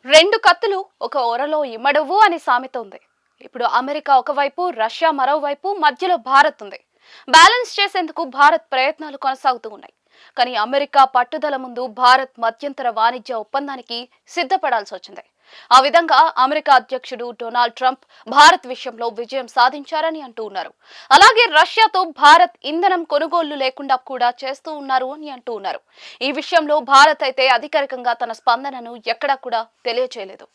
రెండు కత్తులు ఒక ఒరలో ఇమ్మడవు అని సామెత ఉంది. ఇప్పుడు అమెరికా ఒకవైపు, రష్యా మరోవైపు, మధ్యలో భారత్ ఉంది. బ్యాలెన్స్ చేసేందుకు భారత్ ప్రయత్నాలు కొనసాగుతూ ఉన్నాయి. కానీ అమెరికా పట్టుదల ముందు భారత్ మధ్యంతర వాణిజ్య ఒప్పందానికి సిద్ధపడాల్సి వచ్చింది. ఆ విధంగా అమెరికా అధ్యక్షుడు డొనాల్డ్ ట్రంప్ భారత్ విషయంలో విజయం సాధించారని అంటూ ఉన్నారు. అలాగే రష్యాతో భారత్ ఇంధనం కొనుగోళ్లు లేకుండా కూడా చేస్తూ ఉన్నారు అని అంటూ ఉన్నారు. ఈ విషయంలో భారత్ అయితే అధికారికంగా తన స్పందనను ఎక్కడా కూడా తెలియచేయలేదు.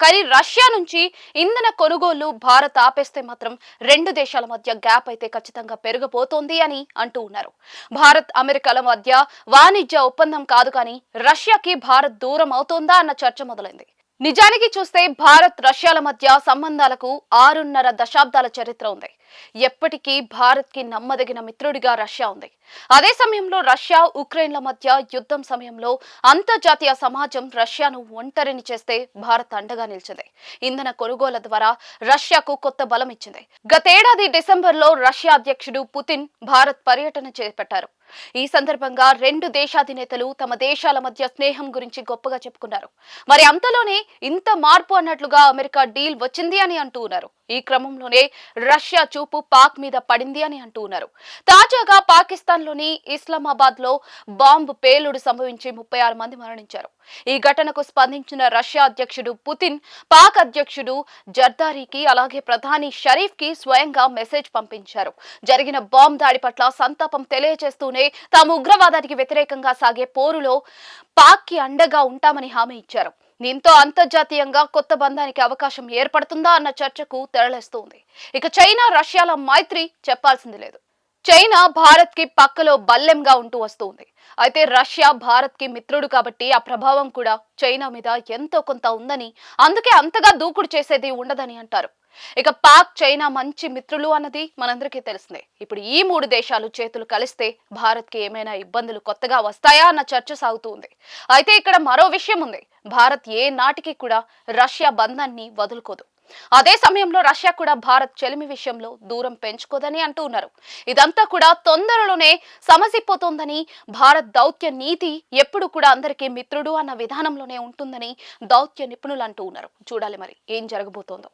కానీ రష్యా నుంచి ఇంధన కొనుగోళ్లు భారత్ ఆపేస్తే మాత్రం రెండు దేశాల మధ్య గ్యాప్ అయితే ఖచ్చితంగా పెరిగిపోతోంది అని అంటూ ఉన్నారు. భారత్ అమెరికాల మధ్య వాణిజ్య ఒప్పందం కాదు కానీ రష్యాకి భారత్ దూరం అవుతోందా అన్న చర్చ మొదలైంది. నిజానికి చూస్తే భారత్ రష్యాల మధ్య సంబంధాలకు 6.5 దశాబ్దాల చరిత్ర ఉంది. ఎప్పటికీ భారత్ కి నమ్మదగిన మిత్రుడిగా రష్యా ఉంది. అదే సమయంలో రష్యా ఉక్రెయిన్ల మధ్య యుద్ధం సమయంలో అంతర్జాతీయ సమాజం రష్యాను ఒంటరిని చేస్తే భారత్ అండగా నిలిచింది. ఇంధన కొనుగోళ్ల ద్వారా రష్యాకు కొత్త బలం ఇచ్చింది. గతేడాది డిసెంబర్లో రష్యా అధ్యక్షుడు పుతిన్ భారత్ పర్యటన చేపట్టారు. ఈ సందర్భంగా రెండు దేశాధినేతలు తమ దేశాల మధ్య స్నేహం గురించి గొప్పగా చెప్పుకున్నారు. మరి అంతలోనే ఇంత మార్పు అన్నట్లుగా అమెరికా డీల్ వచ్చింది అని అంటూ ఉన్నారు. ఈ క్రమంలోనే రష్యా చూపు పాక్ మీద పడింది అని అంటూ ఉన్నారు. తాజాగా పాకిస్తాన్ లోని ఇస్లామాబాద్ లో బాంబు పేలుడు సంభవించి 36 మంది మరణించారు. ఈ ఘటనకు స్పందించిన రష్యా అధ్యక్షుడు పుతిన్ పాక్ అధ్యక్షుడు జర్దారీకి అలాగే ప్రధాని షరీఫ్ కి స్వయంగా మెసేజ్ పంపించారు. జరిగిన బాంబు దాడి పట్ల సంతాపం తెలియజేస్తూనే తాము ఉగ్రవాదానికి వ్యతిరేకంగా సాగే పోరులో పాక్ కి అండగా ఉంటామని హామీ ఇచ్చారు. దీంతో అంతర్జాతీయంగా కొత్త బంధానికి అవకాశం ఏర్పడుతుందా అన్న చర్చకు తెరలేస్తోంది. ఇక చైనా రష్యాల మైత్రి చెప్పాల్సింది లేదు. చైనా భారత్ కి పక్కలో బల్లెంగా ఉంటూ వస్తుంది. అయితే రష్యా భారత్ కి మిత్రుడు కాబట్టి ఆ ప్రభావం కూడా చైనా మీద ఎంతో కొంత ఉందని, అందుకే అంతగా దూకుడు చేసేది ఉండదని అంటారు. ఇక పాక్ చైనా మంచి మిత్రులు అన్నది మనందరికీ తెలిసిందే. ఇప్పుడు ఈ మూడు దేశాలు చేతులు కలిస్తే భారత్ కి ఏమైనా ఇబ్బందులు కొత్తగా వస్తాయా అన్న చర్చ సాగుతుంది. అయితే ఇక్కడ మరో విషయం ఉంది. భారత్ ఏ నాటికి కూడా రష్యా బంధాన్ని వదులుకోదు. అదే సమయంలో రష్యా కూడా భారత్ చెలిమి విషయంలో దూరం పెంచుకోదని అంటూ ఉన్నారు. ఇదంతా కూడా తొందరలోనే సమసిపోతోందని, భారత్ దౌత్య నీతి ఎప్పుడు కూడా అందరికీ మిత్రుడు అన్న విధానంలోనే ఉంటుందని దౌత్య నిపుణులు అంటూ ఉన్నారు. చూడాలి మరి ఏం జరగబోతోందో.